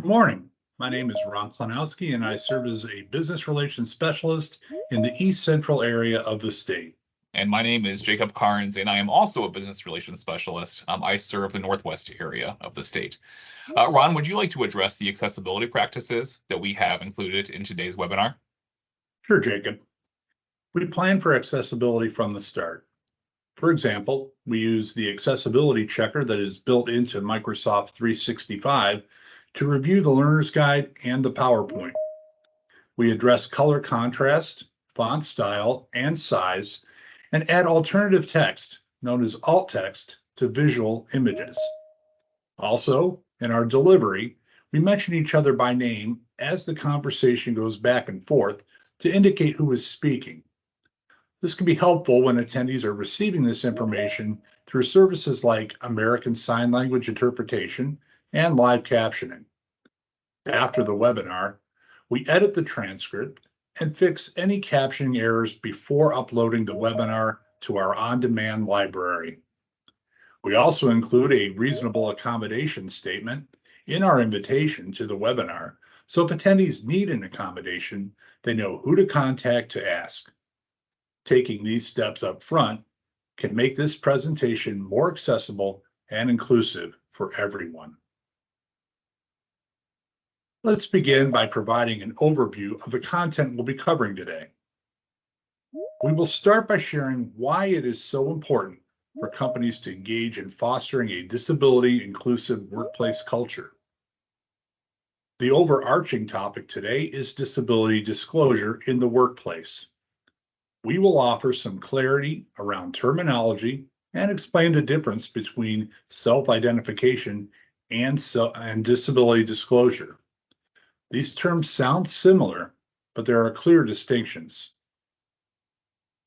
Good morning. My name is Ron Klonowski, and I serve as a business relations specialist in the East Central area of the state. And my name is Jacob Karnes, and I am also a business relations specialist. I serve the Northwest area of the state. Ron, would you like to address the accessibility practices that we have included in today's webinar? Sure, Jacob. We plan for accessibility from the start. For example, we use the accessibility checker that is built into Microsoft 365 to review the learner's guide and the PowerPoint. We address color contrast, font style, and size, and add alternative text, known as alt text, to visual images. Also, in our delivery, we mention each other by name as the conversation goes back and forth to indicate who is speaking. This can be helpful when attendees are receiving this information through services like American Sign Language interpretation and live captioning. After the webinar, we edit the transcript and fix any captioning errors before uploading the webinar to our on-demand library. We also include a reasonable accommodation statement in our invitation to the webinar, so if attendees need an accommodation, they know who to contact to ask. Taking these steps up front can make this presentation more accessible and inclusive for everyone. Let's begin by providing an overview of the content we'll be covering today. We will start by sharing why it is so important for companies to engage in fostering a disability-inclusive workplace culture. The overarching topic today is disability disclosure in the workplace. We will offer some clarity around terminology and explain the difference between self-identification and disability disclosure. These terms sound similar, but there are clear distinctions.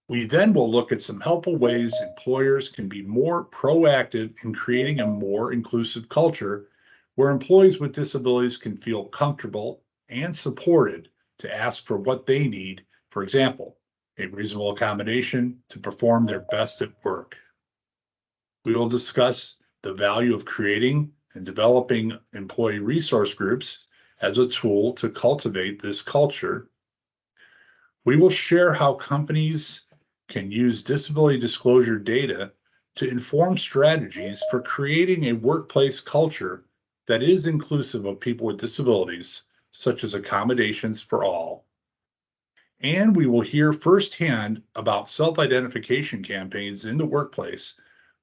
We then will look at some helpful ways employers can be more proactive in creating a more inclusive culture where employees with disabilities can feel comfortable and supported to ask for what they need, for example, a reasonable accommodation to perform their best at work. We will discuss the value of creating and developing employee resource groups as a tool to cultivate this culture. We will share how companies can use disability disclosure data to inform strategies for creating a workplace culture that is inclusive of people with disabilities, such as accommodations for all. And we will hear firsthand about self-identification campaigns in the workplace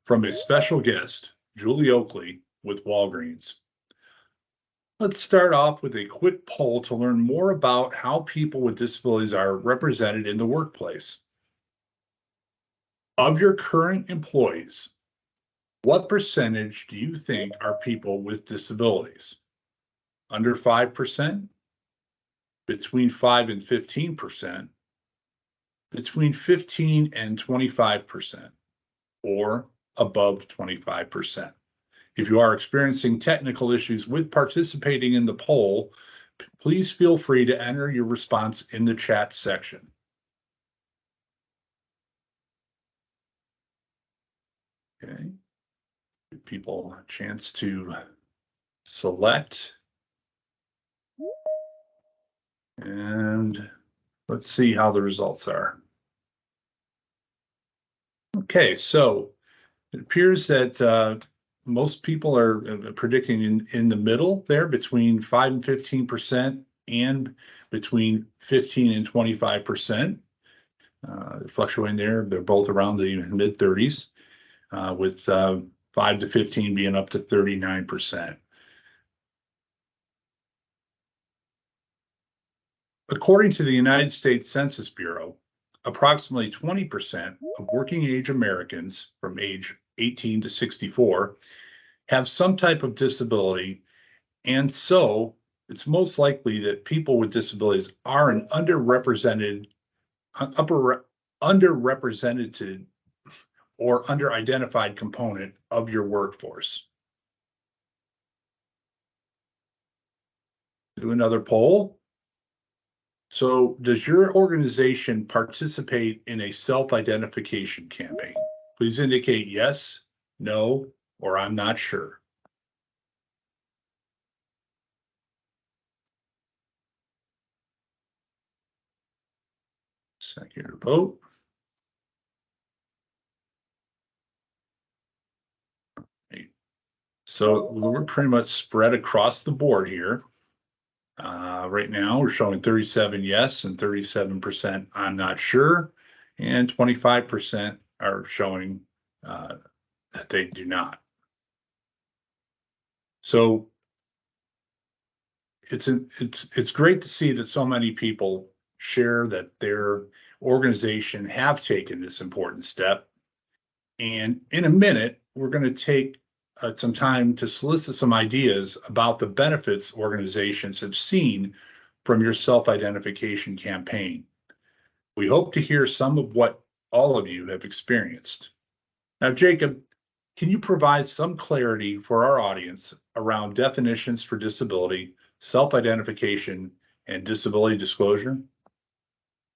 from a special guest, Julie Oakley with Walgreens. Let's start off with a quick poll to learn more about how people with disabilities are represented in the workplace. Of your current employees, what percentage do you think are people with disabilities? Under 5%? Between 5 and 15%? Between 15 and 25%? Or above 25%? If you are experiencing technical issues with participating in the poll, please feel free to enter your response in the chat section. Okay, give people a chance to select. And let's see how the results are. Okay, so it appears that most people are predicting in the middle there between 5 and 15% and between 15 and 25%. Fluctuating there, they're both around the mid 30s, with 5 to 15 being up to 39%. According to the United States Census Bureau, approximately 20% of working age Americans from age 18 to 64 have some type of disability, and so it's most likely that people with disabilities are an underrepresented or underidentified component of your workforce. Do another poll. So does your organization participate in a self-identification campaign? Please indicate yes, no, or I'm not sure. Second to vote. So we're pretty much spread across the board here. Right now, we're showing 37 yes and 37% I'm not sure, and 25% are showing that they do not. So it's great to see that so many people share that their organization have taken this important step. And in a minute, we're going to take some time to solicit some ideas about the benefits organizations have seen from your self-identification campaign. We hope to hear some of what all of you have experienced. Now, Jacob, can you provide some clarity for our audience around definitions for disability, self-identification, and disability disclosure?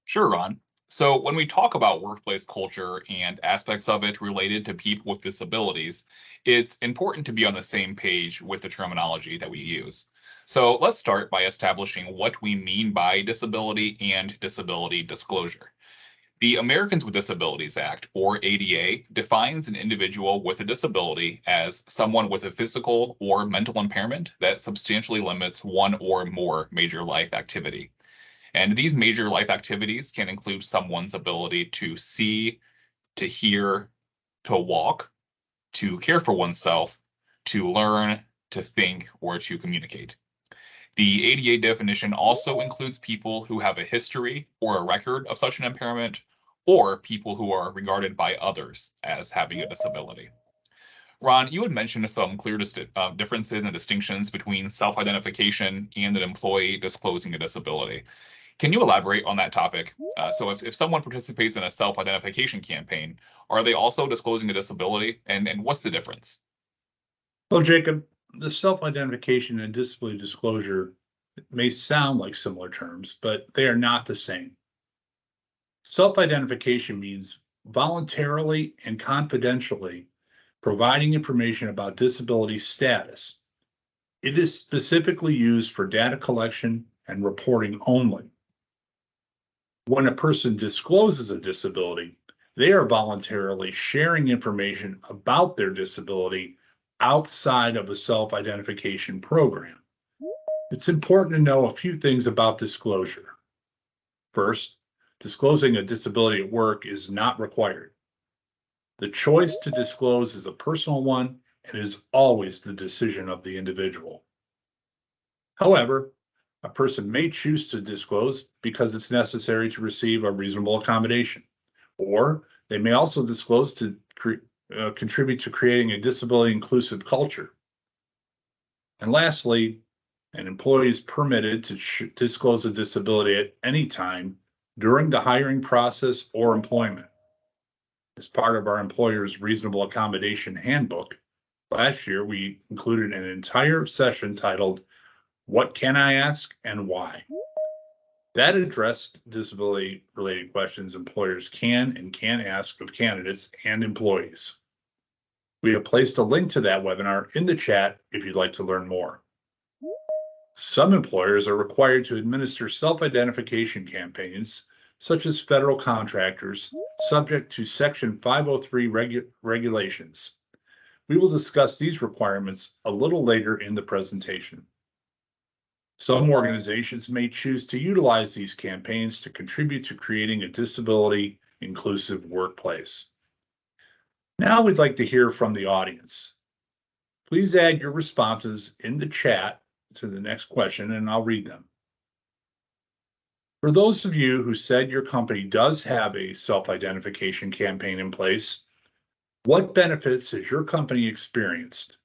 Sure, Ron. So when we talk about workplace culture and aspects of it related to people with disabilities, it's important to be on the same page with the terminology that we use. So let's start by establishing what we mean by disability and disability disclosure. The Americans with Disabilities Act, or ADA, defines an individual with a disability as someone with a physical or mental impairment that substantially limits one or more major life activity. And these major life activities can include someone's ability to see, to hear, to walk, to care for oneself, to learn, to think, or to communicate. The ADA definition also includes people who have a history or a record of such an impairment, or people who are regarded by others as having a disability. Ron, you had mentioned some clear differences and distinctions between self-identification and an employee disclosing a disability. Can you elaborate on that topic? So if someone participates in a self-identification campaign, are they also disclosing a disability? And what's the difference? Well, Jacob, the self-identification and disability disclosure may sound like similar terms, but they are not the same. Self-identification means voluntarily and confidentially providing information about disability status. It is specifically used for data collection and reporting only. When a person discloses a disability, they are voluntarily sharing information about their disability outside of a self-identification program. It's important to know a few things about disclosure. First, disclosing a disability at work is not required. The choice to disclose is a personal one and is always the decision of the individual. However, a person may choose to disclose because it's necessary to receive a reasonable accommodation, or they may also disclose to contribute to creating a disability inclusive culture. And lastly, an employee is permitted to disclose a disability at any time during the hiring process or employment. As part of our employer's reasonable accommodation handbook, last year we included an entire session titled "What Can I Ask and Why?" That addressed disability-related questions employers can and can't ask of candidates and employees. We have placed a link to that webinar in the chat if you'd like to learn more. Some employers are required to administer self-identification campaigns, such as federal contractors, subject to Section 503 regulations. We will discuss these requirements a little later in the presentation. Some organizations may choose to utilize these campaigns to contribute to creating a disability-inclusive workplace. Now we'd like to hear from the audience. Please add your responses in the chat to the next question, and I'll read them. For those of you who said your company does have a self-identification campaign in place, what benefits has your company experienced?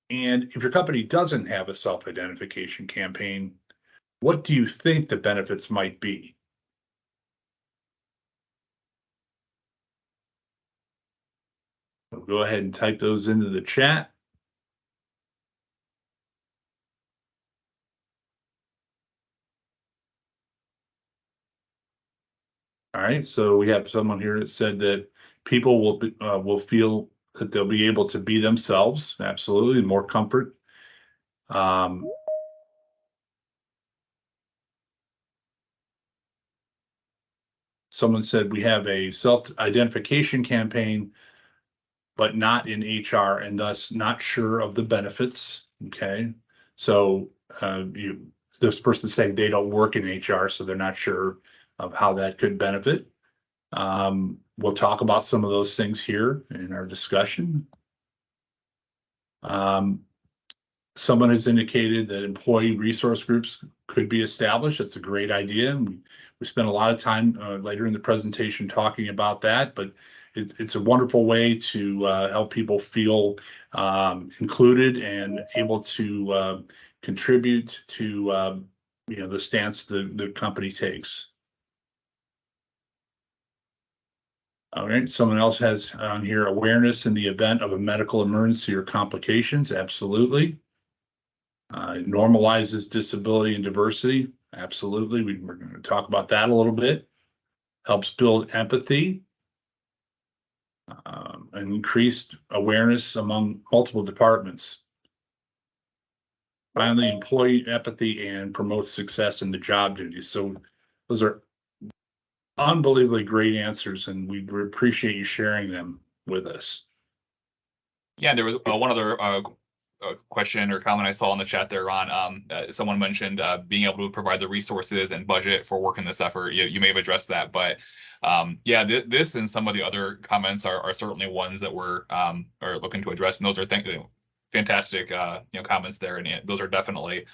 And if your company doesn't have a self-identification campaign, what do you think the benefits might be? So go ahead and type those into the chat. All right, so we have someone here that said that people will feel that they'll be able to be themselves. Absolutely, more comfort. Someone said we have a self-identification campaign, but not in HR and thus not sure of the benefits. Okay. So this person saying they don't work in HR, so they're not sure of how that could benefit. We'll talk about some of those things here in our discussion. Someone has indicated that employee resource groups could be established. That's a great idea. And we spent a lot of time later in the presentation talking about that, but it's a wonderful way to help people feel included and able to contribute to the stance the company takes. All right, someone else has on here awareness in the event of a medical emergency or complications. Absolutely. It normalizes disability and diversity. Absolutely. We're going to talk about that a little bit. Helps build empathy and increased awareness among multiple departments. Finally, employee empathy and promotes success in the job duties. So those are unbelievably great answers, and we appreciate you sharing them with us. Yeah, there was one other question or comment I saw in the chat there, Ron. Someone mentioned being able to provide the resources and budget for working this effort. You may have addressed that, but yeah, this and some of the other comments are certainly ones that we're are looking to address, and those are fantastic comments there, and those are definitely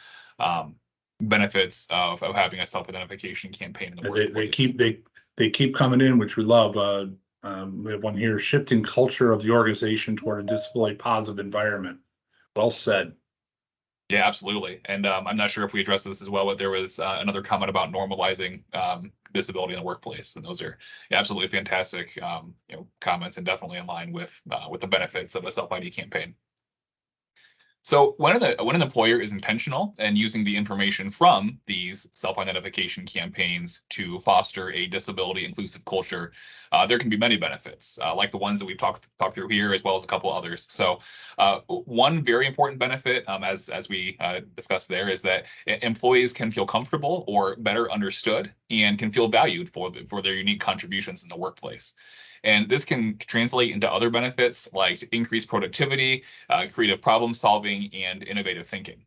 benefits of having a self-identification campaign in the workplace. They keep coming in, which we love. We have one here: shifting culture of the organization toward a disability positive environment. Well said. Yeah, absolutely. And I'm not sure if we addressed this as well, but there was another comment about normalizing disability in the workplace, and those are absolutely fantastic comments, and definitely in line with the benefits of a self-ID campaign. So when an employer is intentional and using the information from these self-identification campaigns to foster a disability inclusive culture, there can be many benefits, like the ones that we've talked through here, as well as a couple others. So one very important benefit, as we discussed there, is that employees can feel comfortable or better understood and can feel valued for their unique contributions in the workplace. And this can translate into other benefits like increased productivity, creative problem solving, and innovative thinking.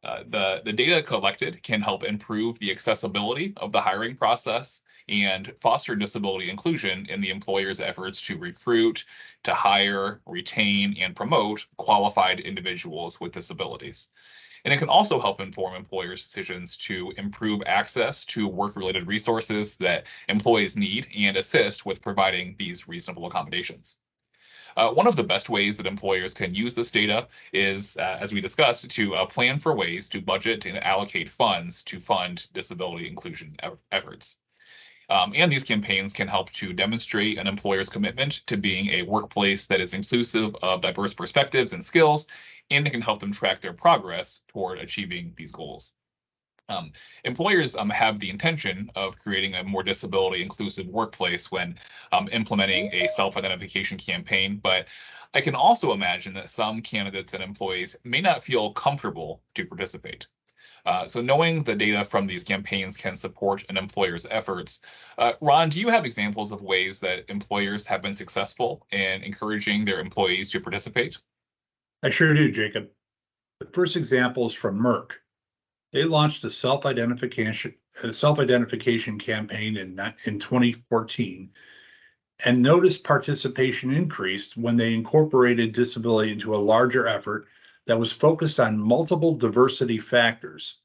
The data collected can help improve the accessibility of the hiring process and foster disability inclusion in the employer's efforts to recruit, to hire, retain, and promote qualified individuals with disabilities. And it can also help inform employers' decisions to improve access to work-related resources that employees need and assist with providing these reasonable accommodations. One of the best ways that employers can use this data is, as we discussed, to plan for ways to budget and allocate funds to fund disability inclusion efforts. And these campaigns can help to demonstrate an employer's commitment to being a workplace that is inclusive of diverse perspectives and skills, and it can help them track their progress toward achieving these goals. Employers have the intention of creating a more disability inclusive workplace when implementing a self-identification campaign, but I can also imagine that some candidates and employees may not feel comfortable to participate. So knowing the data from these campaigns can support an employer's efforts. Ron, do you have examples of ways that employers have been successful in encouraging their employees to participate? I sure do, Jacob. The first example is from Merck. They launched a self-identification campaign in 2014, and noticed participation increased when they incorporated disability into a larger effort that was focused on multiple diversity factors.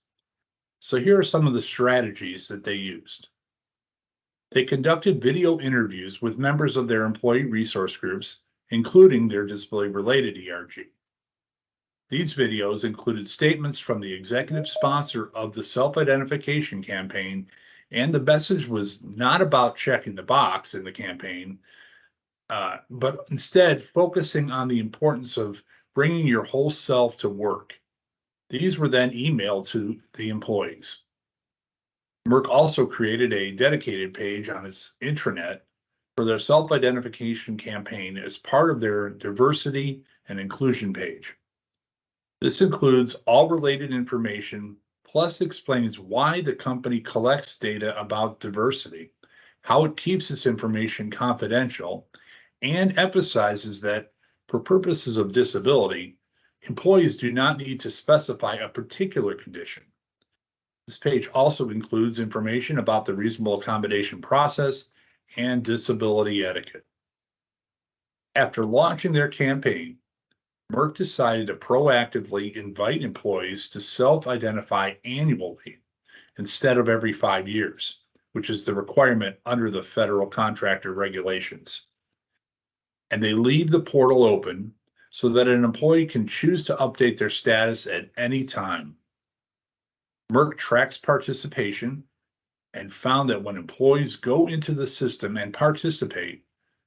So here are some of the strategies that they used. They conducted video interviews with members of their employee resource groups, including their disability-related ERG. These videos included statements from the executive sponsor of the self-identification campaign, and the message was not about checking the box in the campaign, but instead focusing on the importance of bringing your whole self to work. These were then emailed to the employees. Merck also created a dedicated page on its intranet for their self-identification campaign as part of their diversity and inclusion page. This includes all related information, plus explains why the company collects data about diversity, how it keeps its information confidential, and emphasizes that for purposes of disability, employees do not need to specify a particular condition. This page also includes information about the reasonable accommodation process and disability etiquette. After launching their campaign, Merck decided to proactively invite employees to self-identify annually instead of every 5 years, which is the requirement under the federal contractor regulations. And they leave the portal open so that an employee can choose to update their status at any time. Merck tracks participation and found that when employees go into the system and participate,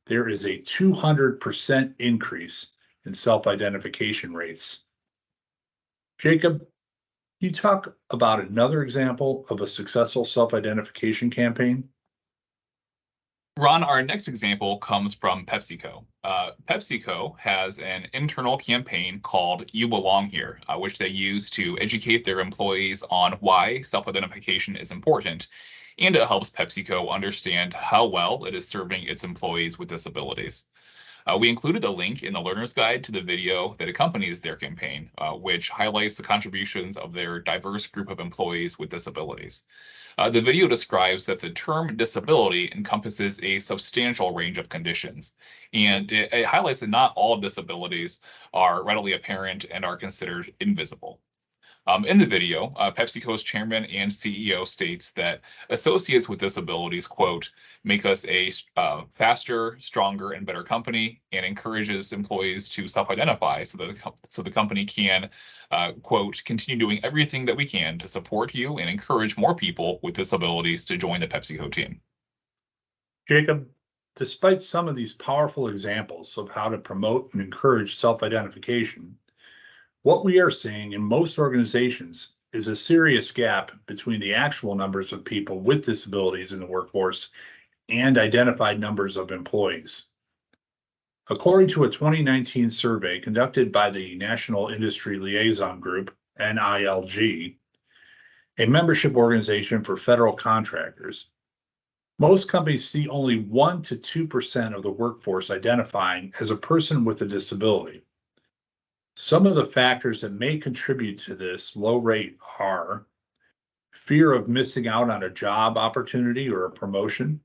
there is a 200% increase in self-identification rates. Jacob, can you talk about another example of a successful self-identification campaign? Ron, our next example comes from PepsiCo. PepsiCo has an internal campaign called You Belong Here, which they use to educate their employees on why self-identification is important, and it helps PepsiCo understand how well it is serving its employees with disabilities. We included a link in the learner's guide to the video that accompanies their campaign, which highlights the contributions of their diverse group of employees with disabilities. The video describes that the term disability encompasses a substantial range of conditions, and it highlights that not all disabilities are readily apparent and are considered invisible. In the video, PepsiCo's chairman and CEO states that associates with disabilities, quote, make us a faster, stronger, and better company, and encourages employees to self-identify so the company can, quote, continue doing everything that we can to support you and encourage more people with disabilities to join the PepsiCo team. Jacob, despite some of these powerful examples of how to promote and encourage self-identification, what we are seeing in most organizations is a serious gap between the actual numbers of people with disabilities in the workforce and identified numbers of employees. According to a 2019 survey conducted by the National Industry Liaison Group, NILG, a membership organization for federal contractors, most companies see only 1% to 2% of the workforce identifying as a person with a disability. Some of the factors that may contribute to this low rate are fear of missing out on a job opportunity or a promotion,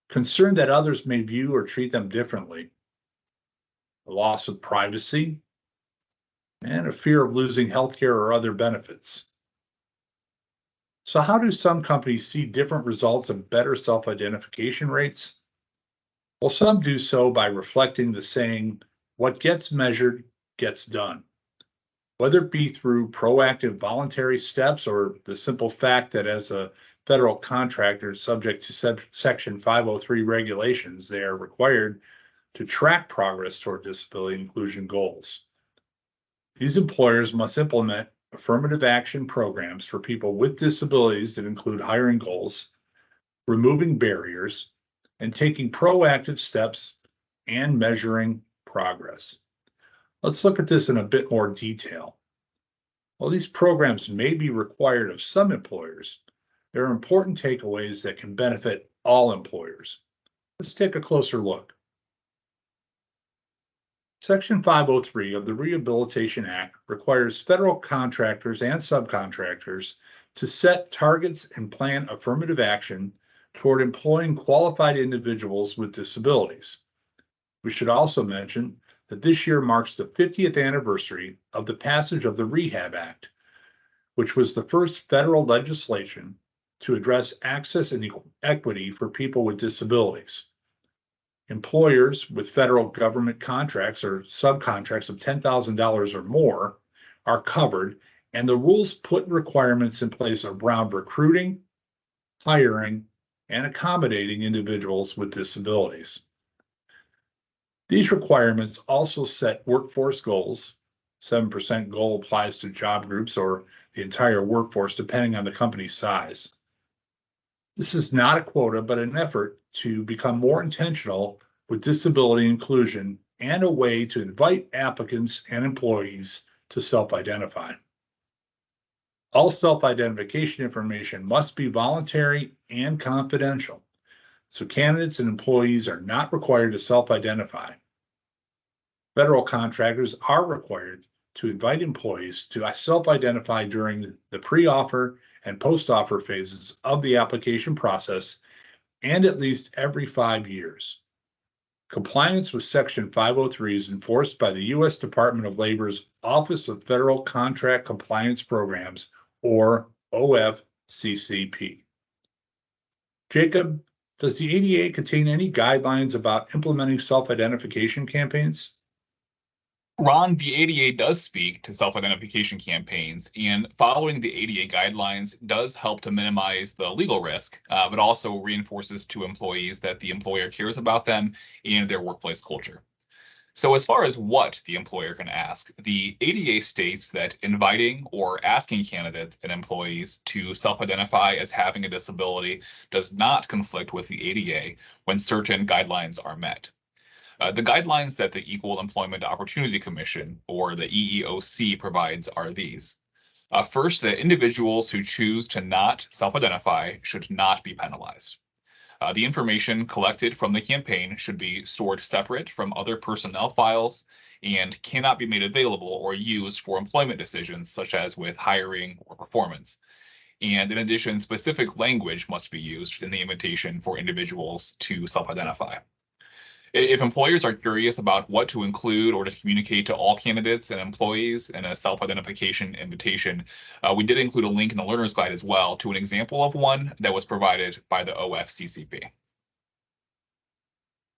concern that others may view or treat them differently, a loss of privacy, and a fear of losing healthcare or other benefits. So how do some companies see different results and better self-identification rates? Well, some do so by reflecting the saying, what gets measured gets done. Whether it be through proactive voluntary steps or the simple fact that as a federal contractor subject to Section 503 regulations, they are required to track progress toward disability inclusion goals. These employers must implement affirmative action programs for people with disabilities that include hiring goals, removing barriers, and taking proactive steps and measuring progress. Let's look at this in a bit more detail. While these programs may be required of some employers, there are important takeaways that can benefit all employers. Let's take a closer look. Section 503 of the Rehabilitation Act requires federal contractors and subcontractors to set targets and plan affirmative action toward employing qualified individuals with disabilities. We should also mention that this year marks the 50th anniversary of the passage of the Rehab Act, which was the first federal legislation to address access and equity for people with disabilities. Employers with federal government contracts or subcontracts of $10,000 or more are covered, and the rules put requirements in place around recruiting, hiring, and accommodating individuals with disabilities. These requirements also set workforce goals. 7% goal applies to job groups or the entire workforce, depending on the company's size. This is not a quota, but an effort to become more intentional with disability inclusion and a way to invite applicants and employees to self-identify. All self-identification information must be voluntary and confidential. so candidates and employees are not required to self-identify. Federal contractors are required to invite employees to self-identify during the pre-offer and post-offer phases of the application process and at least every 5 years. Compliance with Section 503 is enforced by the U.S. Department of Labor's Office of Federal Contract Compliance Programs, or OFCCP. Jacob, does the ADA contain any guidelines about implementing self-identification campaigns? Ron, the ADA does speak to self-identification campaigns, and following the ADA guidelines does help to minimize the legal risk, but also reinforces to employees that the employer cares about them and their workplace culture. So as far as what the employer can ask, the ADA states that inviting or asking candidates and employees to self-identify as having a disability does not conflict with the ADA when certain guidelines are met. The guidelines that the Equal Employment Opportunity Commission, or the EEOC, provides are these. First, that individuals who choose to not self-identify should not be penalized. The information collected from the campaign should be stored separate from other personnel files and cannot be made available or used for employment decisions, such as with hiring or performance. And in addition, specific language must be used in the invitation for individuals to self-identify. If employers are curious about what to include or to communicate to all candidates and employees in a self-identification invitation, we did include a link in the learner's guide as well to an example of one that was provided by the OFCCP.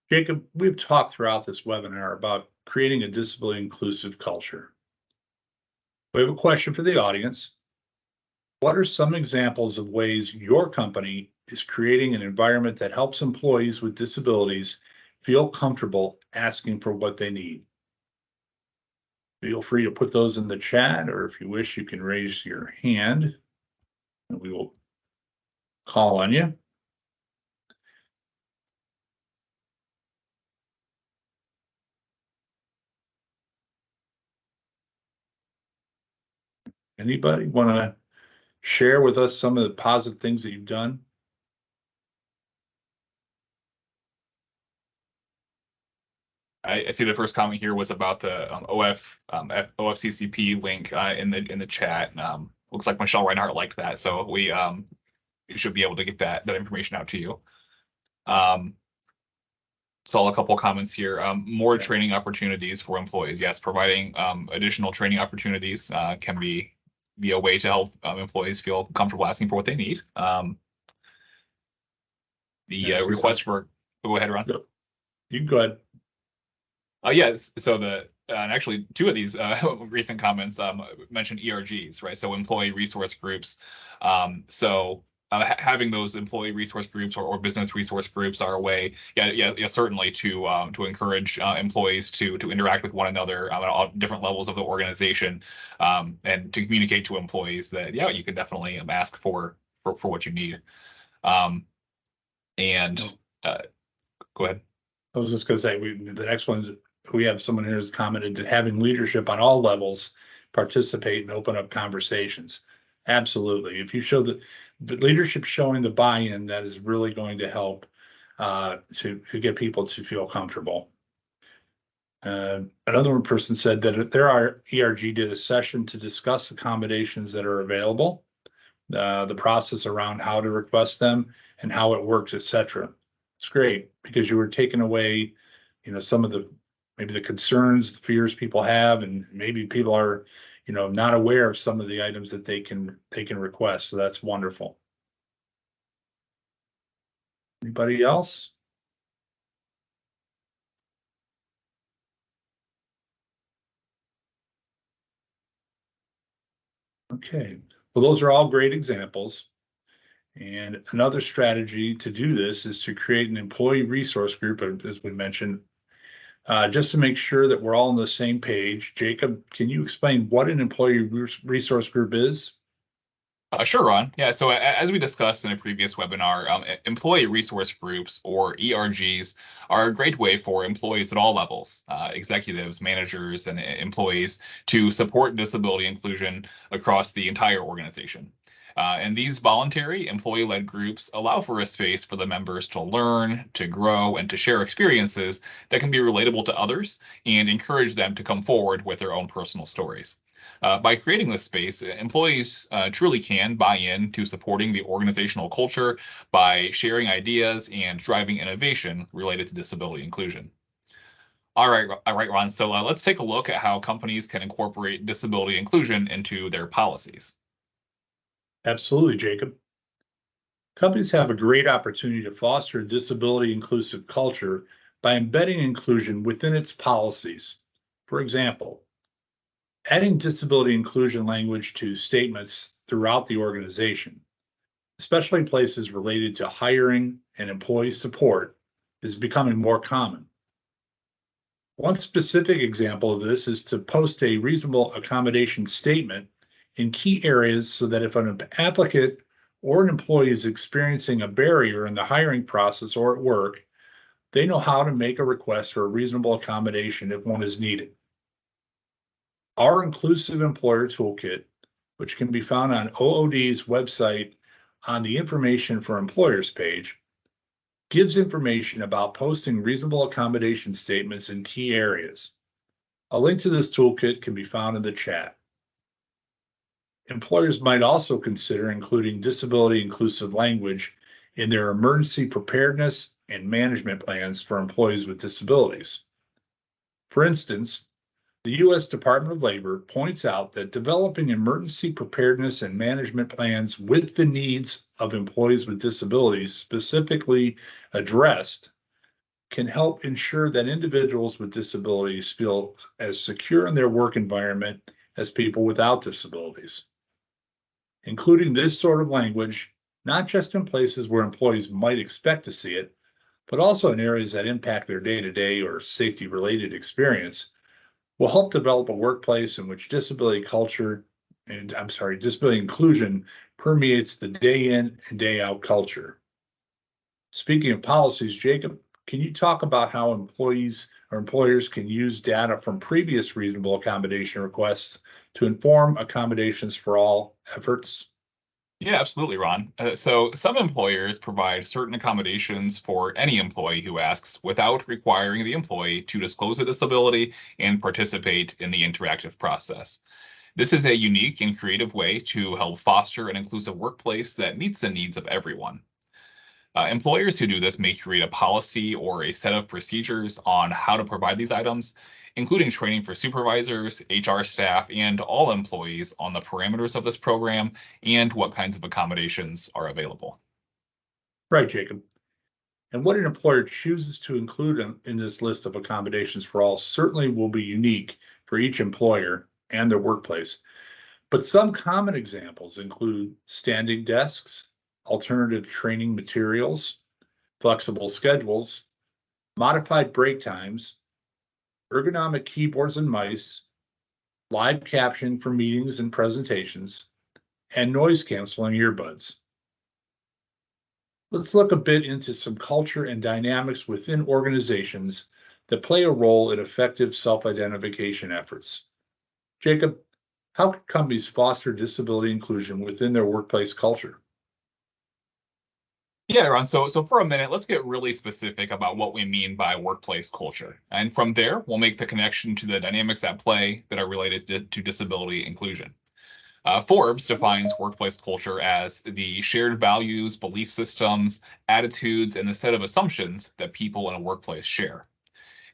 Jacob, we've talked throughout this webinar about creating a disability inclusive culture. We have a question for the audience. What are some examples of ways your company is creating an environment that helps employees with disabilities feel comfortable asking for what they need? Feel free to put those in the chat, or if you wish, you can raise your hand and we will call on you. Anybody want to share with us some of the positive things that you've done? I see the first comment here was about the OFCCP link in the chat. Looks like Michelle Reinhardt liked that, so we should be able to get that information out to you. Saw a couple comments here. More training opportunities for employees. Yes, providing additional training opportunities can be a way to help employees feel comfortable asking for what they need. Request for. Go ahead, Ron. You can go ahead. Yes, so and actually two of these recent comments mentioned ERGs, right? So employee resource groups. Having those employee resource groups or business resource groups are a way, certainly to encourage employees to interact with one another at all different levels of the organization, and to communicate to employees that you can definitely ask for what you need. Go ahead. I was just going to say the next one. We have someone here who's commented that having leadership on all levels participate and open up conversations. Absolutely. If you show the leadership showing the buy-in, that is really going to help to get people to feel comfortable. Another person said that if ERG did a session to discuss accommodations that are available, the process around how to request them and how it works, etc. It's great because you were taking away, some of maybe the concerns, the fears people have, and maybe people are, not aware of some of the items that they can request. So that's wonderful. Anybody else? Okay, well, those are all great examples. And another strategy to do this is to create an employee resource group, as we mentioned, just to make sure that we're all on the same page. Jacob, can you explain what an employee resource group is? Sure, Ron. Yeah, so as we discussed in a previous webinar, employee resource groups, or ERGs, are a great way for employees at all levels, executives, managers, and employees, to support disability inclusion across the entire organization. And these voluntary employee-led groups allow for a space for the members to learn, to grow, and to share experiences that can be relatable to others and encourage them to come forward with their own personal stories. By creating this space, employees truly can buy in to supporting the organizational culture by sharing ideas and driving innovation related to disability inclusion. All right, Ron. So let's take a look at how companies can incorporate disability inclusion into their policies. Absolutely, Jacob. Companies have a great opportunity to foster a disability inclusive culture by embedding inclusion within its policies. For example, adding disability inclusion language to statements throughout the organization, especially places related to hiring and employee support, is becoming more common. One specific example of this is to post a reasonable accommodation statement in key areas so that if an applicant or an employee is experiencing a barrier in the hiring process or at work, they know how to make a request for a reasonable accommodation if one is needed. Our Inclusive Employer Toolkit, which can be found on OOD's website on the Information for Employers page, gives information about posting reasonable accommodation statements in key areas. A link to this toolkit can be found in the chat. Employers might also consider including disability inclusive language in their emergency preparedness and management plans for employees with disabilities. For instance, the U.S. Department of Labor points out that developing emergency preparedness and management plans with the needs of employees with disabilities specifically addressed can help ensure that individuals with disabilities feel as secure in their work environment as people without disabilities. Including this sort of language, not just in places where employees might expect to see it, but also in areas that impact their day-to-day or safety-related experience, will help develop a workplace in which disability inclusion permeates the day in and day out culture. Speaking of policies, Jacob, can you talk about how employees or employers can use data from previous reasonable accommodation requests to inform accommodations for all efforts? Yeah, absolutely, Ron. So some employers provide certain accommodations for any employee who asks without requiring the employee to disclose a disability and participate in the interactive process. This is a unique and creative way to help foster an inclusive workplace that meets the needs of everyone. Employers who do this may create a policy or a set of procedures on how to provide these items, including training for supervisors, HR staff, and all employees on the parameters of this program and what kinds of accommodations are available. Right, Jacob. And what an employer chooses to include in this list of accommodations for all certainly will be unique for each employer and their workplace. But some common examples include standing desks, alternative training materials, flexible schedules, modified break times, ergonomic keyboards and mice, live caption for meetings and presentations, and noise canceling earbuds. Let's look a bit into some culture and dynamics within organizations that play a role in effective self-identification efforts. Jacob, how can companies foster disability inclusion within their workplace culture? Yeah, Ron. So for a minute, let's get really specific about what we mean by workplace culture. And from there, we'll make the connection to the dynamics at play that are related to disability inclusion. Forbes defines workplace culture as the shared values, belief systems, attitudes, and the set of assumptions that people in a workplace share.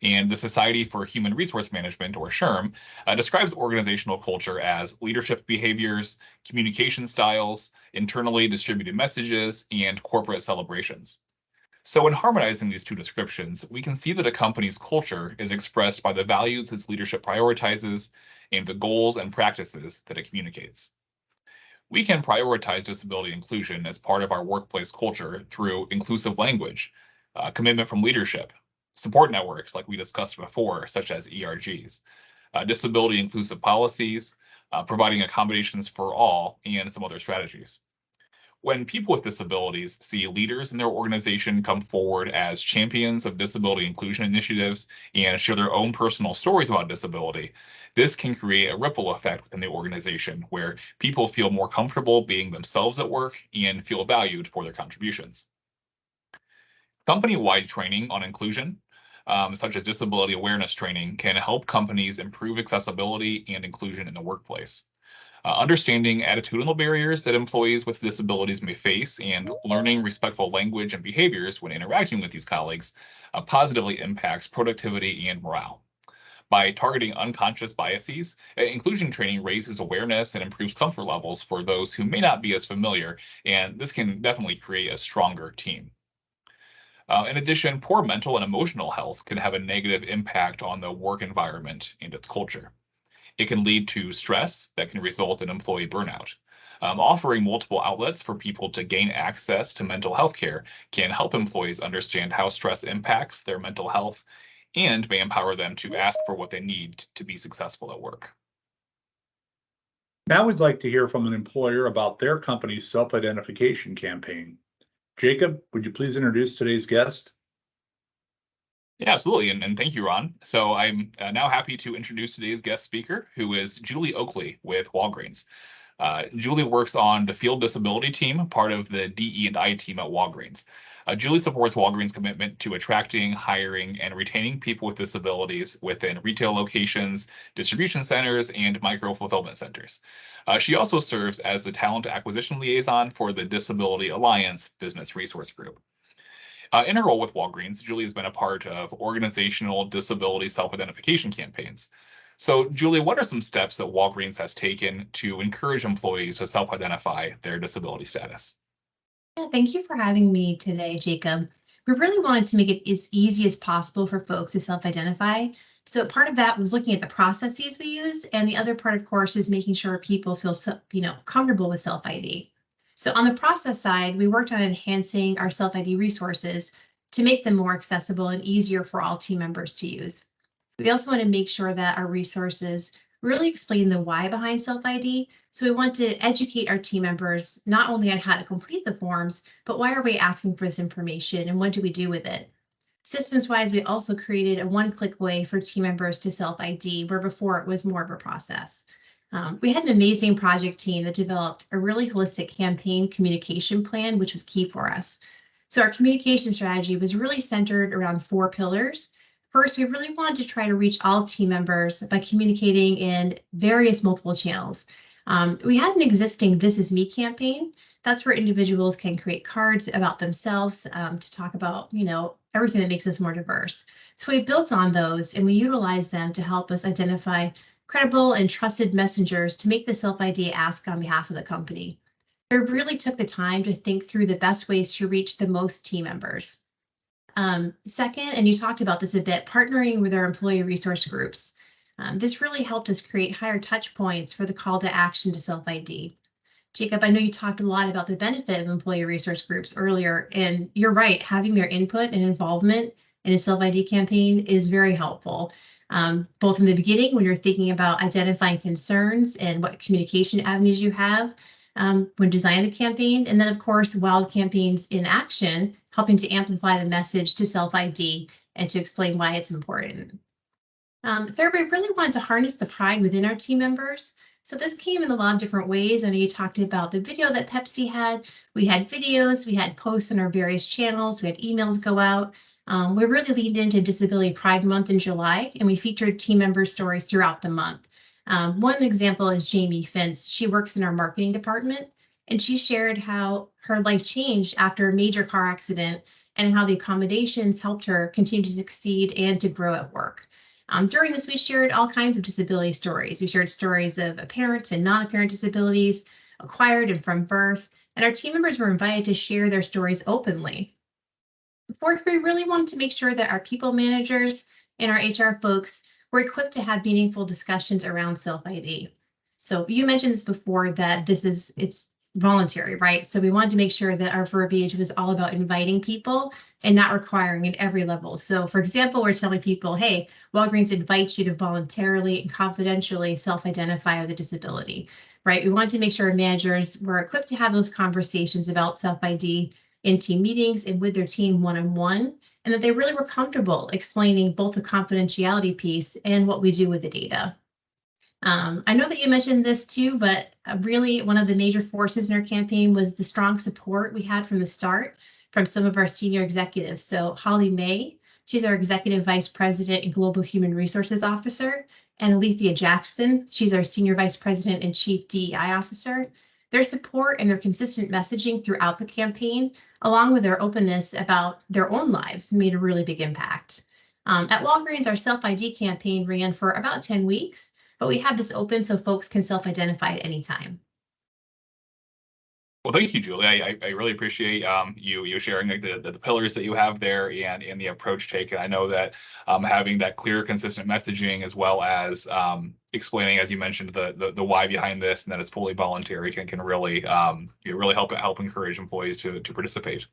And the Society for Human Resource Management, or SHRM, describes organizational culture as leadership behaviors, communication styles, internally distributed messages, and corporate celebrations. So in harmonizing these two descriptions, we can see that a company's culture is expressed by the values its leadership prioritizes and the goals and practices that it communicates. We can prioritize disability inclusion as part of our workplace culture through inclusive language, commitment from leadership, support networks like we discussed before, such as ERGs, disability inclusive policies, providing accommodations for all, and some other strategies. When people with disabilities see leaders in their organization come forward as champions of disability inclusion initiatives and share their own personal stories about disability, this can create a ripple effect within the organization where people feel more comfortable being themselves at work and feel valued for their contributions. Company-wide training on inclusion, such as disability awareness training, can help companies improve accessibility and inclusion in the workplace. Understanding attitudinal barriers that employees with disabilities may face and learning respectful language and behaviors when interacting with these colleagues positively impacts productivity and morale. By targeting unconscious biases, inclusion training raises awareness and improves comfort levels for those who may not be as familiar, and this can definitely create a stronger team. In addition, poor mental and emotional health can have a negative impact on the work environment and its culture. It can lead to stress that can result in employee burnout. Offering multiple outlets for people to gain access to mental health care can help employees understand how stress impacts their mental health and may empower them to ask for what they need to be successful at work. Now we'd like to hear from an employer about their company's self-identification campaign. Jacob, would you please introduce today's guest? Yeah, absolutely. And thank you, Ron. So I'm now happy to introduce today's guest speaker, who is Julie Oakley with Walgreens. Julie works on the field disability team, part of the DE&I team at Walgreens. Julie supports Walgreens' commitment to attracting, hiring, and retaining people with disabilities within retail locations, distribution centers, and micro-fulfillment centers. She also serves as the talent acquisition liaison for the Disability Alliance Business Resource Group. In her role with Walgreens, Julie has been a part of organizational disability self-identification campaigns. So, Julie, what are some steps that Walgreens has taken to encourage employees to self-identify their disability status? Yeah, thank you for having me today, Jacob. We really wanted to make it as easy as possible for folks to self-identify. So part of that was looking at the processes we use, and the other part, of course, is making sure people feel comfortable with self-ID. So on the process side, we worked on enhancing our self-ID resources to make them more accessible and easier for all team members to use. We also want to make sure that our resources really explain the why behind self-ID. So we want to educate our team members not only on how to complete the forms, but why are we asking for this information and what do we do with it? Systems-wise, we also created a one-click way for team members to self-ID, where before it was more of a process. We had an amazing project team that developed a really holistic campaign communication plan, which was key for us. So our communication strategy was really centered around 4 pillars. First, we really wanted to try to reach all team members by communicating in various multiple channels. We had an existing This Is Me campaign. That's where individuals can create cards about themselves to talk about, everything that makes us more diverse. So we built on those and we utilized them to help us identify credible and trusted messengers to make the self-ID ask on behalf of the company. We really took the time to think through the best ways to reach the most team members. Second, and you talked about this a bit, partnering with our employee resource groups. This really helped us create higher touch points for the call to action to self-ID. Jacob, I know you talked a lot about the benefit of employee resource groups earlier, and you're right, having their input and involvement in a self-ID campaign is very helpful. Both in the beginning, when you're thinking about identifying concerns and what communication avenues you have when designing the campaign, and then of course, while the campaign's in action, helping to amplify the message to self-ID and to explain why it's important. Third, we really wanted to harness the pride within our team members. So this came in a lot of different ways. I know you talked about the video that Pepsi had. We had videos, we had posts on our various channels, we had emails go out. We really leaned into Disability Pride Month in July, and we featured team member stories throughout the month. One example is Jamie Fintz. She works in our marketing department, and she shared how her life changed after a major car accident and how the accommodations helped her continue to succeed and to grow at work. During this, we shared all kinds of disability stories. We shared stories of apparent and non-apparent disabilities, acquired and from birth, and our team members were invited to share their stories openly. Fourth, we really wanted to make sure that our people managers and our HR folks were equipped to have meaningful discussions around self-ID. So you mentioned this before, that it's voluntary, right? So we wanted to make sure that our verbiage was all about inviting people and not requiring at every level. So for example, we're telling people, hey, Walgreens invites you to voluntarily and confidentially self-identify with a disability, right? We wanted to make sure managers were equipped to have those conversations about self-ID in team meetings and with their team one-on-one, and that they really were comfortable explaining both the confidentiality piece and what we do with the data. I know that you mentioned this too, but really one of the major forces in our campaign was the strong support we had from the start from some of our senior executives. So Holly May, she's our Executive Vice President and Global Human Resources Officer, and Alethea Jackson, she's our Senior Vice President and Chief DEI Officer. Their support and their consistent messaging throughout the campaign, along with their openness about their own lives, made a really big impact. At Walgreens, our self-ID campaign ran for about 10 weeks. But we have this open so folks can self-identify at any time. Well, thank you, Julie. I really appreciate you sharing the pillars that you have there and the approach taken. I know that having that clear, consistent messaging, as well as explaining, as you mentioned, the why behind this, and that it's fully voluntary, can really really help encourage employees to participate.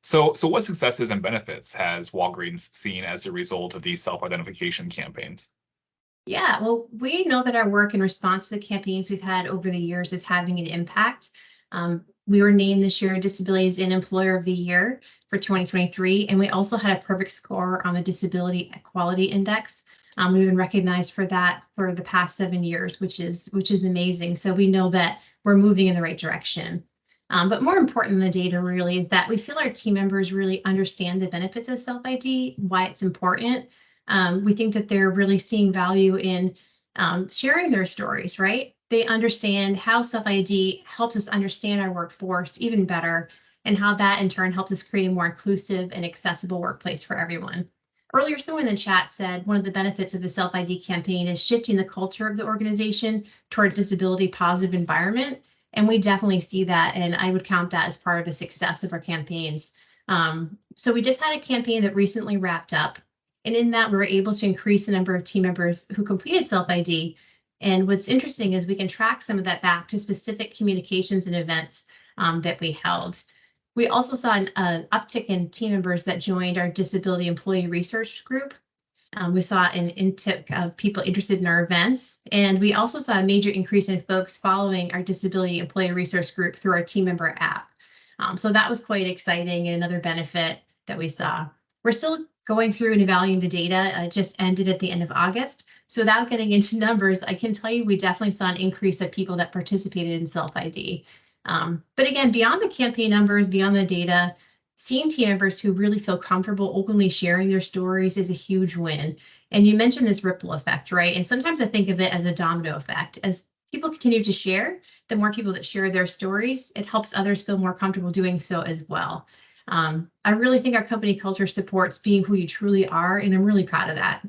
So what successes and benefits has Walgreens seen as a result of these self-identification campaigns? Yeah, well, we know that our work in response to the campaigns we've had over the years is having an impact. We were named this year Disabilities and Employer of the Year for 2023, and we also had a perfect score on the Disability Equality Index. We've been recognized for that for the past 7 years, which is amazing. So we know that we're moving in the right direction. But more important than the data really is that we feel our team members really understand the benefits of self-ID, why it's important. We think that they're really seeing value in sharing their stories, right? They understand how self-ID helps us understand our workforce even better, and how that in turn helps us create a more inclusive and accessible workplace for everyone. Earlier, someone in the chat said one of the benefits of a self-ID campaign is shifting the culture of the organization toward a disability positive environment. And we definitely see that, and I would count that as part of the success of our campaigns. So we just had a campaign that recently wrapped up. And in that, we were able to increase the number of team members who completed self-ID. And what's interesting is we can track some of that back to specific communications and events that we held. We also saw an uptick in team members that joined our Disability Employee Research Group. We saw an intake of people interested in our events. And we also saw a major increase in folks following our Disability Employee Resource Group through our team member app. So that was quite exciting and another benefit that we saw. We're still going through and evaluating the data. Just ended at the end of August. So without getting into numbers, I can tell you we definitely saw an increase of people that participated in self-ID. But again, beyond the campaign numbers, beyond the data, seeing team members who really feel comfortable openly sharing their stories is a huge win. And you mentioned this ripple effect, right? And sometimes I think of it as a domino effect. As people continue to share, the more people that share their stories, it helps others feel more comfortable doing so as well. I really think our company culture supports being who you truly are, and I'm really proud of that.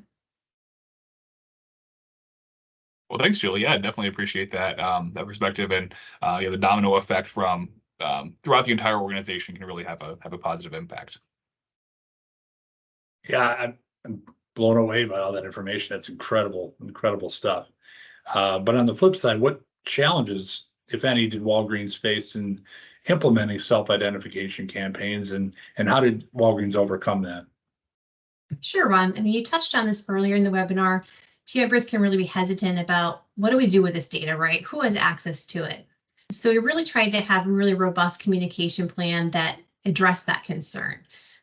Well, thanks, Julie. Yeah, I definitely appreciate that that perspective, and the domino effect from throughout the entire organization can really have a positive impact. Yeah, I'm blown away by all that information. That's incredible stuff. But on the flip side, what challenges, if any, did Walgreens face in implementing self-identification campaigns, and how did Walgreens overcome that? Sure, Ron. I mean, you touched on this earlier in the webinar. Team members can really be hesitant about what do we do with this data, right? Who has access to it? So we really tried to have a really robust communication plan that addressed that concern.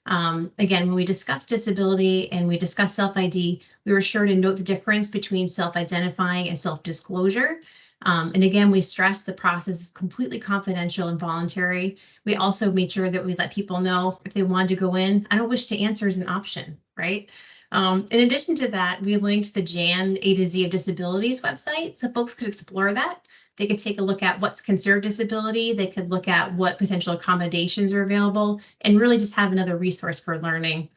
Again, when we discussed disability and we discussed self-ID, we were sure to note the difference between self-identifying and self-disclosure. And again, we stressed the process is completely confidential and voluntary. We also made sure that we let people know if they wanted to go in, I don't wish to answer as an option, right? In addition to that, we linked the JAN A to Z of Disabilities website so folks could explore that. They could take a look at what's considered disability. They could look at what potential accommodations are available and really just have another resource for learning.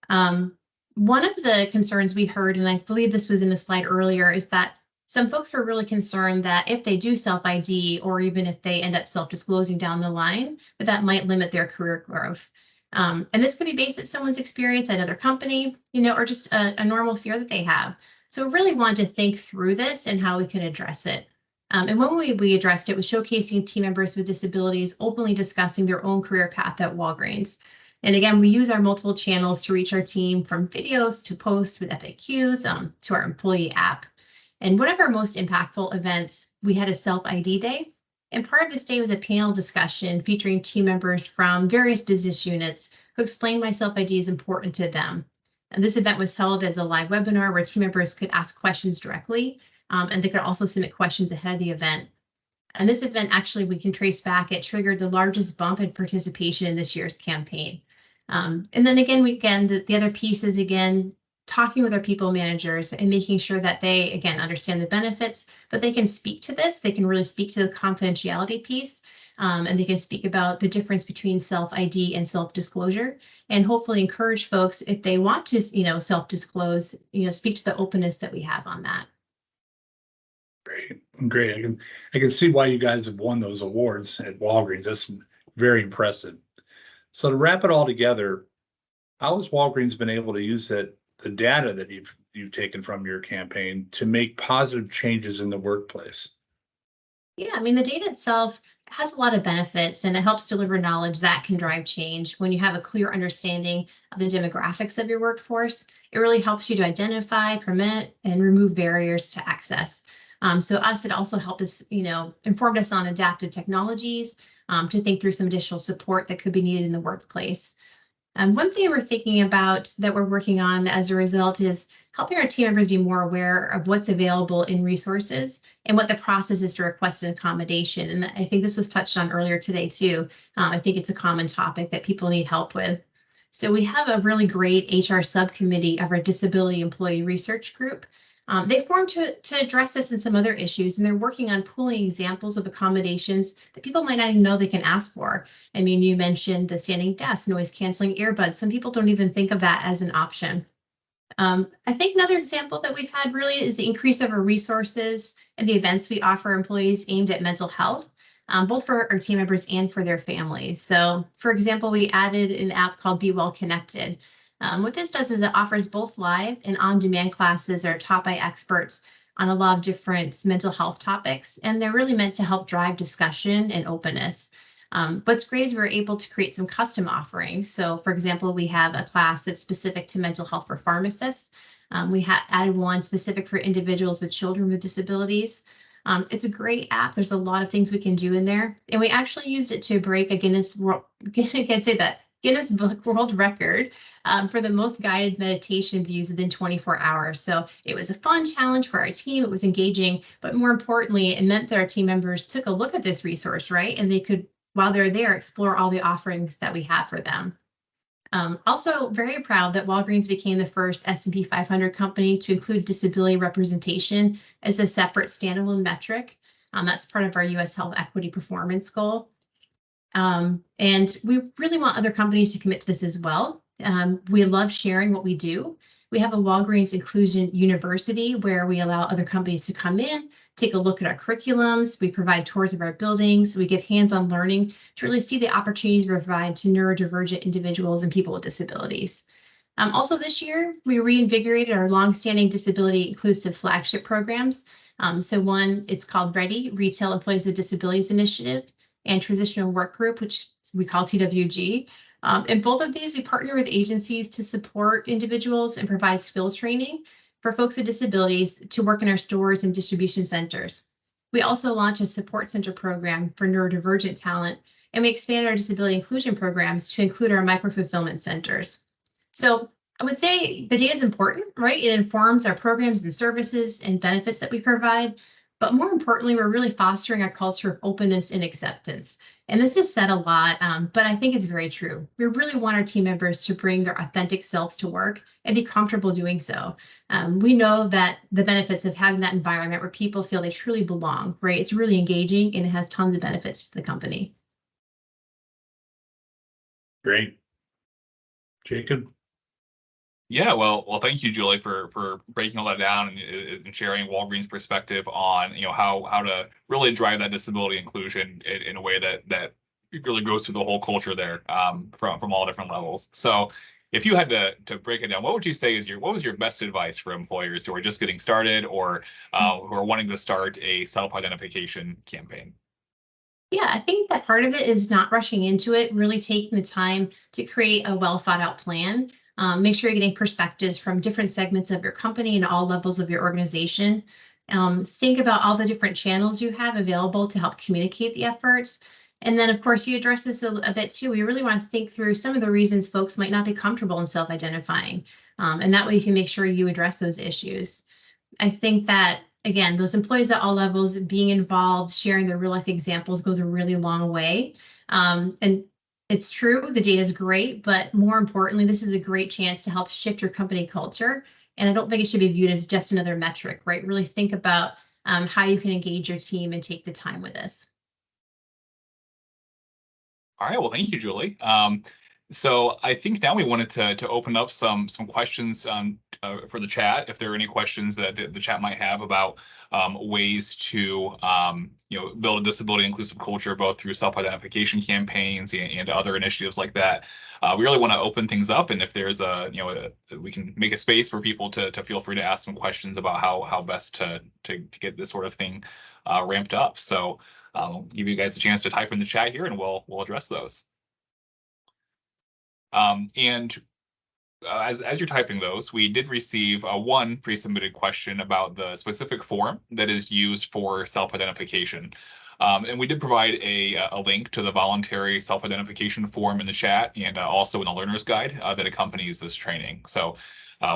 One of the concerns we heard, and I believe this was in a slide earlier, is that some folks were really concerned that if they do self-ID, or even if they end up self-disclosing down the line, that might limit their career growth. And this could be based at someone's experience at another company, or just a normal fear that they have. So we really wanted to think through this and how we can address it. And one way we addressed it was showcasing team members with disabilities openly discussing their own career path at Walgreens. And again, we use our multiple channels to reach our team, from videos to posts with FAQs to our employee app. And one of our most impactful events, we had a self-ID day. And part of this day was a panel discussion featuring team members from various business units who explained why self-ID is important to them. And this event was held as a live webinar where team members could ask questions directly, and they could also submit questions ahead of the event. And this event, actually, we can trace back, it triggered the largest bump in participation in this year's campaign. And then again, the other piece is, again, talking with our people managers and making sure that they, again, understand the benefits, but they can speak to this. They can really speak to the confidentiality piece, and they can speak about the difference between self-ID and self-disclosure, and hopefully encourage folks, if they want to, self-disclose, speak to the openness that we have on that. Great. I can see why you guys have won those awards at Walgreens. That's very impressive. So to wrap it all together, how has Walgreens been able to use the data that you've taken from your campaign to make positive changes in the workplace? Yeah, I mean, the data itself has a lot of benefits, and it helps deliver knowledge that can drive change. When you have a clear understanding of the demographics of your workforce, it really helps you to identify, permit, and remove barriers to access. So it also helped us, informed us on adaptive technologies to think through some additional support that could be needed in the workplace. One thing we're thinking about that we're working on as a result is helping our team members be more aware of what's available in resources and what the process is to request an accommodation. And I think this was touched on earlier today too. I think it's a common topic that people need help with. So we have a really great HR subcommittee of our Disability Employee Research Group. They formed to address this and some other issues, and they're working on pulling examples of accommodations that people might not even know they can ask for. I mean, you mentioned the standing desk, noise canceling earbuds. Some people don't even think of that as an option. I think another example that we've had really is the increase of our resources and the events we offer employees aimed at mental health, both for our team members and for their families. So, for example, we added an app called Be Well Connected. What this does is it offers both live and on-demand classes that are taught by experts on a lot of different mental health topics, and they're really meant to help drive discussion and openness. What's great is we're able to create some custom offerings. So, for example, we have a class that's specific to mental health for pharmacists. We added one specific for individuals with children with disabilities. It's a great app. There's a lot of things we can do in there, and we actually used it to break a Guinness Book World Record for the most guided meditation views within 24 hours. So it was a fun challenge for our team. It was engaging, but more importantly, it meant that our team members took a look at this resource, right? And they could, while they're there, explore all the offerings that we have for them. Also very proud that Walgreens became the first S&P 500 company to include disability representation as a separate standalone metric. That's part of our U.S. Health Equity Performance Goal. And we really want other companies to commit to this as well. We love sharing what we do. We have a Walgreens Inclusion University where we allow other companies to come in, take a look at our curriculums. We provide tours of our buildings. We give hands-on learning to really see the opportunities we provide to neurodivergent individuals and people with disabilities. Also this year, we reinvigorated our longstanding disability inclusive flagship programs. So one, it's called READY, Retail Employees with Disabilities Initiative, and Transitional Work Group, which we call TWG. In both of these, we partner with agencies to support individuals and provide skills training for folks with disabilities to work in our stores and distribution centers. We also launched a support center program for neurodivergent talent, and we expanded our disability inclusion programs to include our micro-fulfillment centers. So I would say the data is important, right? It informs our programs and services and benefits that we provide. But more importantly, we're really fostering a culture of openness and acceptance. And this is said a lot, but I think it's very true. We really want our team members to bring their authentic selves to work and be comfortable doing so. We know that the benefits of having that environment where people feel they truly belong, right? It's really engaging and it has tons of benefits to the company. Great. Jacob? Yeah, well, thank you, Julie, for breaking all that down and sharing Walgreens' perspective on how to really drive that disability inclusion in a way that really goes through the whole culture there from all different levels. So if you had to break it down, what would you say is what was your best advice for employers who are just getting started or who are wanting to start a self-identification campaign? Yeah, I think that part of it is not rushing into it, really taking the time to create a well thought out plan. Make sure you're getting perspectives from different segments of your company and all levels of your organization. Think about all the different channels you have available to help communicate the efforts. And then, of course, you address this a bit too. We really want to think through some of the reasons folks might not be comfortable in self-identifying. And that way you can make sure you address those issues. I think that, again, those employees at all levels being involved, sharing their real life examples goes a really long way. And it's true, the data is great, but more importantly, this is a great chance to help shift your company culture. And I don't think it should be viewed as just another metric, right? Really think about how you can engage your team and take the time with this. All right, well, thank you, Julie. So I think now we wanted to open up some questions for the chat. If there are any questions that the chat might have about ways to build a disability inclusive culture, both through self-identification campaigns and other initiatives like that. We really want to open things up, and if there's we can make a space for people to feel free to ask some questions about how best to get this sort of thing ramped up. So I'll give you guys a chance to type in the chat here, and we'll address those. As you're typing those, we did receive one pre-submitted question about the specific form that is used for self-identification. And we did provide a link to the voluntary self-identification form in the chat and also in the learner's guide that accompanies this training. So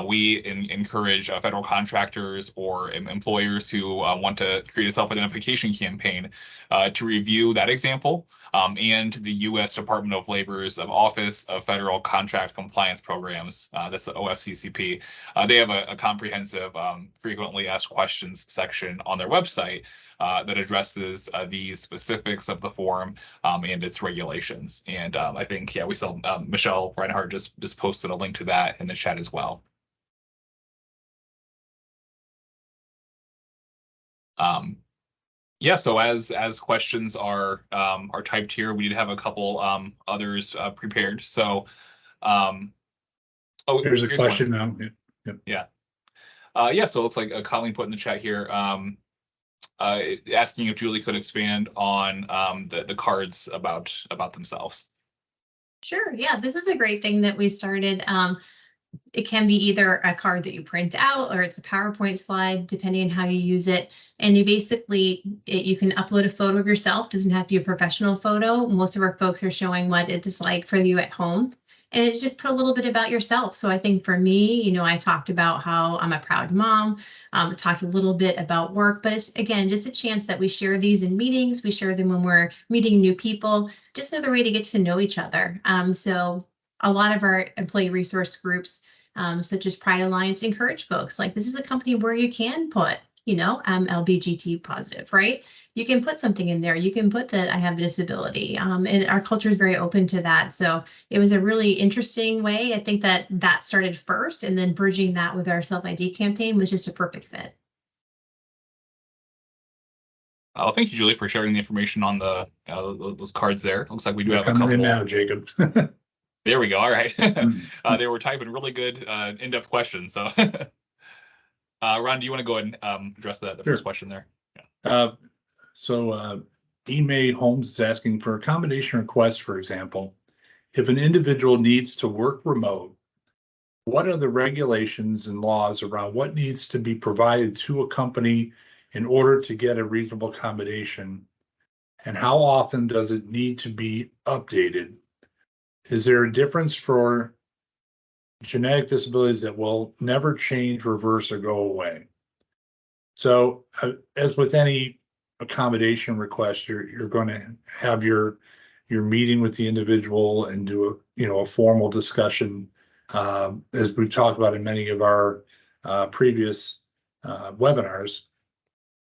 we encourage federal contractors or employers who want to create a self-identification campaign to review that example and the U.S. Department of Labor's Office of Federal Contract Compliance Programs, that's the OFCCP. They have a comprehensive frequently asked questions section on their website that addresses the specifics of the form and its regulations. And I think, yeah, we saw Michelle Reinhardt just posted a link to that in the chat as well. Yeah, so as questions are typed here, we did have a couple others prepared. So, oh, Here's a question now. Yep. Yeah. Yeah, so it looks like Colleen put in the chat here asking if Julie could expand on the cards about themselves. Sure. Yeah, this is a great thing that we started. It can be either a card that you print out or it's a PowerPoint slide, depending on how you use it. And you basically, you can upload a photo of yourself. Doesn't have to be a professional photo. Most of our folks are showing what it's like for you at home. And it's just put a little bit about yourself. So I think for me, I talked about how I'm a proud mom, talked a little bit about work, but it's, again, just a chance that we share these in meetings. We share them when we're meeting new people, just another way to get to know each other. So a lot of our employee resource groups, such as Pride Alliance, encourage folks like this is a company where you can put, LBGT positive, right? You can put something in there. You can put that I have a disability, and our culture is very open to that. So it was a really interesting way. I think that started first, and then bridging that with our self-ID campaign was just a perfect fit. Thank you, Julie, for sharing the information on those cards there. Looks like we do have a Coming couple. in now, Jacob. There we go. All right. They were typing really good in-depth questions. So, Ron, do you want to go ahead and address the Sure. first question there? Yeah. E-May Holmes is asking for accommodation requests, for example. If an individual needs to work remote, what are the regulations and laws around what needs to be provided to a company in order to get a reasonable accommodation? And how often does it need to be updated? Is there a difference for genetic disabilities that will never change, reverse, or go away? So as with any accommodation request, you're going to have your meeting with the individual and do a formal discussion, as we've talked about in many of our previous webinars,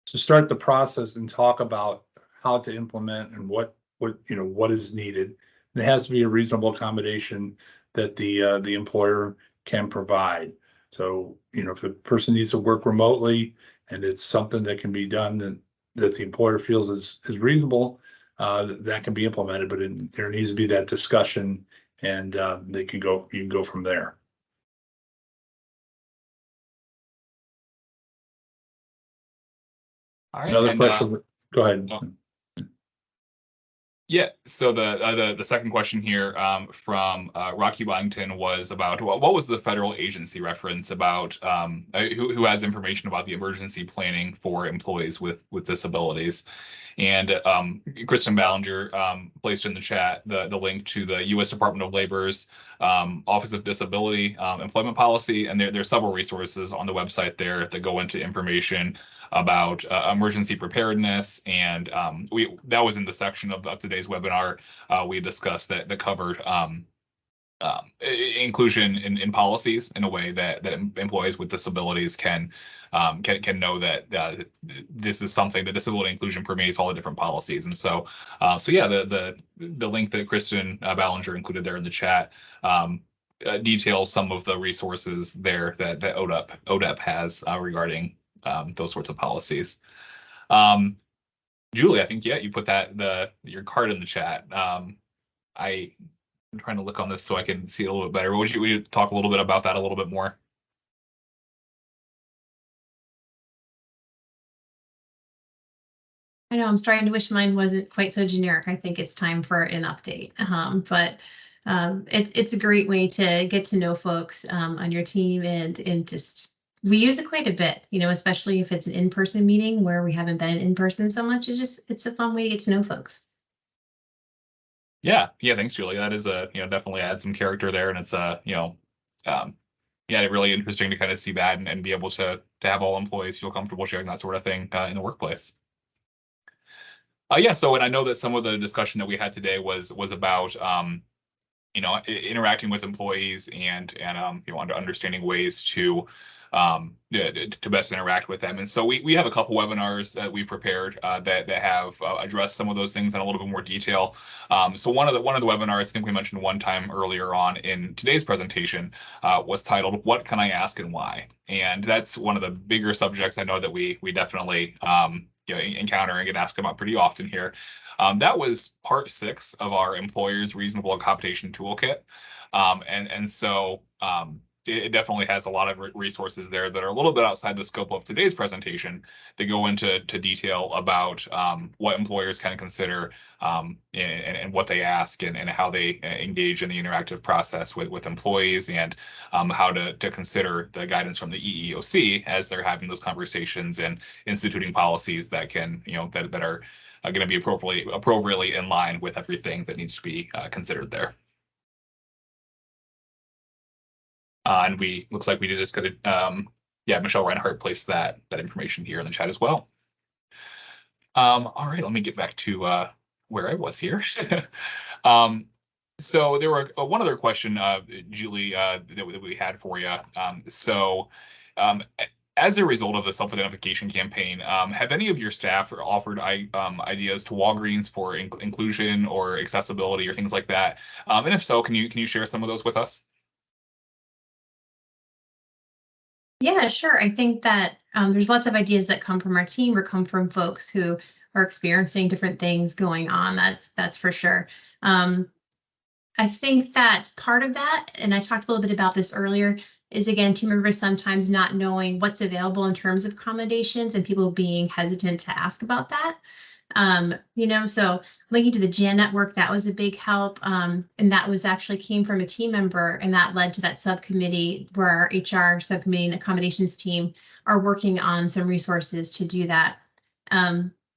to start the process and talk about how to implement and what is needed. And it has to be a reasonable accommodation that the employer can provide. So if a person needs to work remotely and it's something that can be done that the employer feels is reasonable, that can be implemented, but there needs to be that discussion and you can go from there. All right. Another question. Go ahead. Oh. Yeah, so the second question here from Rocky Byington was about what was the federal agency reference about who has information about the emergency planning for employees with disabilities. And Kristen Ballinger placed in the chat the link to the U.S. Department of Labor's Office of Disability Employment Policy, and there's several resources on the website there that go into information about emergency preparedness, and that was in the section of today's webinar. We discussed that covered inclusion in policies in a way that employees with disabilities can know that this is something that disability inclusion permeates all the different policies. And so yeah, the link that Kristen Ballinger included there in the chat details some of the resources there that ODEP has regarding those sorts of policies. Julie, I think, yeah, you put your card in the chat. I'm trying to look on this so I can see it a little bit better. Would you talk a little bit about that a little bit more? I know I'm starting to wish mine wasn't quite so generic. I think it's time for an update. But it's a great way to get to know folks on your team, and just we use it quite a bit, especially if it's an in-person meeting where we haven't been in person so much. It's a fun way to get to know folks. Yeah, thanks, Julie. That is definitely adds some character there, and it's really interesting to kind of see that and be able to have all employees feel comfortable sharing that sort of thing in the workplace. So, and I know that some of the discussion that we had today was about interacting with employees and understanding ways to best interact with them. And so we have a couple webinars that we've prepared that have addressed some of those things in a little bit more detail. So one of the webinars, I think we mentioned one time earlier on in today's presentation, was titled "What Can I Ask and Why?" And that's one of the bigger subjects I know that we definitely encounter and get asked about pretty often here. That was part 6 of our Employers Reasonable Accommodation Toolkit. And so it definitely has a lot of resources there that are a little bit outside the scope of today's presentation that go into detail about what employers can consider and what they ask and how they engage in the interactive process with employees, and how to consider the guidance from the EEOC as they're having those conversations and instituting policies that can, that are going to be appropriately in line with everything that needs to be considered there. And looks like we just got Michelle Reinhardt placed that information here in the chat as well. All right, let me get back to where I was here. So there were one other question, Julie, that we had for you. As a result of the self-identification campaign, have any of your staff offered ideas to Walgreens for inclusion or accessibility or things like that? And if so, can you share some of those with us? Yeah, sure. I think that there's lots of ideas that come from our team or come from folks who are experiencing different things going on. That's for sure. I think that part of that, and I talked a little bit about this earlier, is again, team members sometimes not knowing what's available in terms of accommodations and people being hesitant to ask about that. So linking to the JAN network, that was a big help. And that was actually came from a team member, and that led to that subcommittee where our HR subcommittee and accommodations team are working on some resources to do that.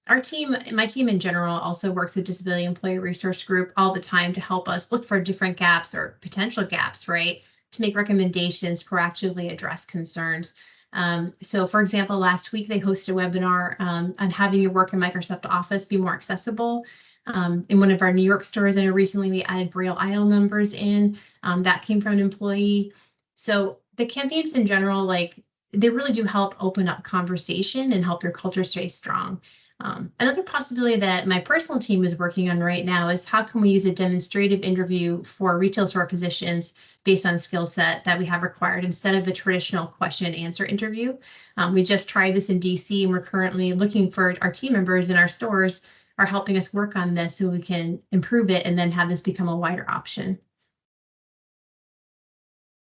Our team, my team in general, also works with Disability Employer Resource Group all the time to help us look for different gaps or potential gaps, right? To make recommendations, proactively address concerns. So for example, last week they hosted a webinar on having your work in Microsoft Office be more accessible. In one of our New York stores, I know recently we added Braille aisle numbers in. That came from an employee. So the campaigns in general, they really do help open up conversation and help your culture stay strong. Another possibility that my personal team is working on right now is how can we use a demonstrative interview for retail store positions based on skill set that we have required instead of the traditional question and answer interview. We just tried this in DC, and we're currently looking for our team members in our stores are helping us work on this so we can improve it and then have this become a wider option.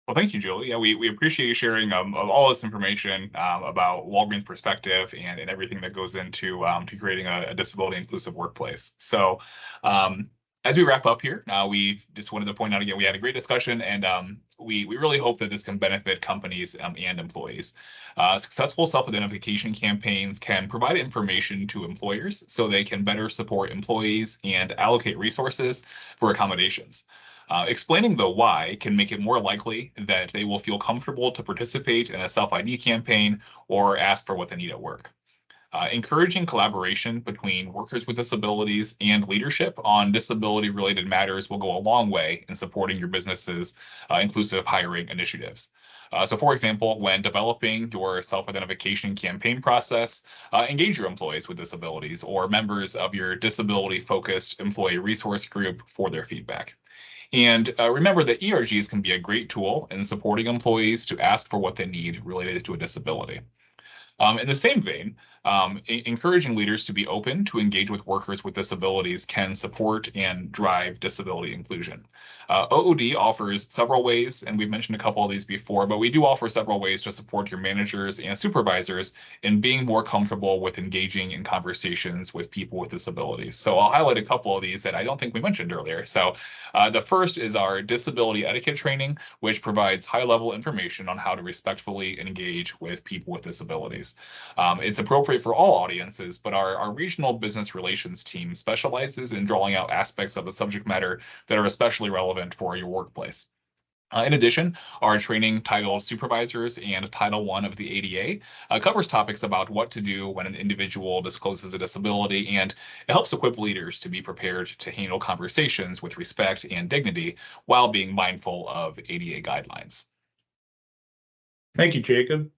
Well, thank you, Julie. Yeah, we appreciate you sharing of all this information about Walgreens' perspective and everything that goes into to creating a disability inclusive workplace. So as we wrap up here, we just wanted to point out again, we had a great discussion, and we really hope that this can benefit companies and employees. Successful self-identification campaigns can provide information to employers so they can better support employees and allocate resources for accommodations. Explaining the why can make it more likely that they will feel comfortable to participate in a self-ID campaign or ask for what they need at work. Encouraging collaboration between workers with disabilities and leadership on disability-related matters will go a long way in supporting your business's inclusive hiring initiatives. So for example, when developing your self-identification campaign process, engage your employees with disabilities or members of your disability-focused employee resource group for their feedback. And remember that ERGs can be a great tool in supporting employees to ask for what they need related to a disability. In the same vein, encouraging leaders to be open to engage with workers with disabilities can support and drive disability inclusion. OOD offers several ways, and we've mentioned a couple of these before, but we do offer several ways to support your managers and supervisors in being more comfortable with engaging in conversations with people with disabilities. So I'll highlight a couple of these that I don't think we mentioned earlier. So the first is our disability etiquette training, which provides high-level information on how to respectfully engage with people with disabilities. It's appropriate for all audiences, but our regional business relations team specializes in drawing out aspects of the subject matter that are especially relevant for your workplace. In addition, our training titled Supervisors and Title I of the ADA covers topics about what to do when an individual discloses a disability, and it helps equip leaders to be prepared to handle conversations with respect and dignity while being mindful of ADA guidelines. Thank you, Jacob.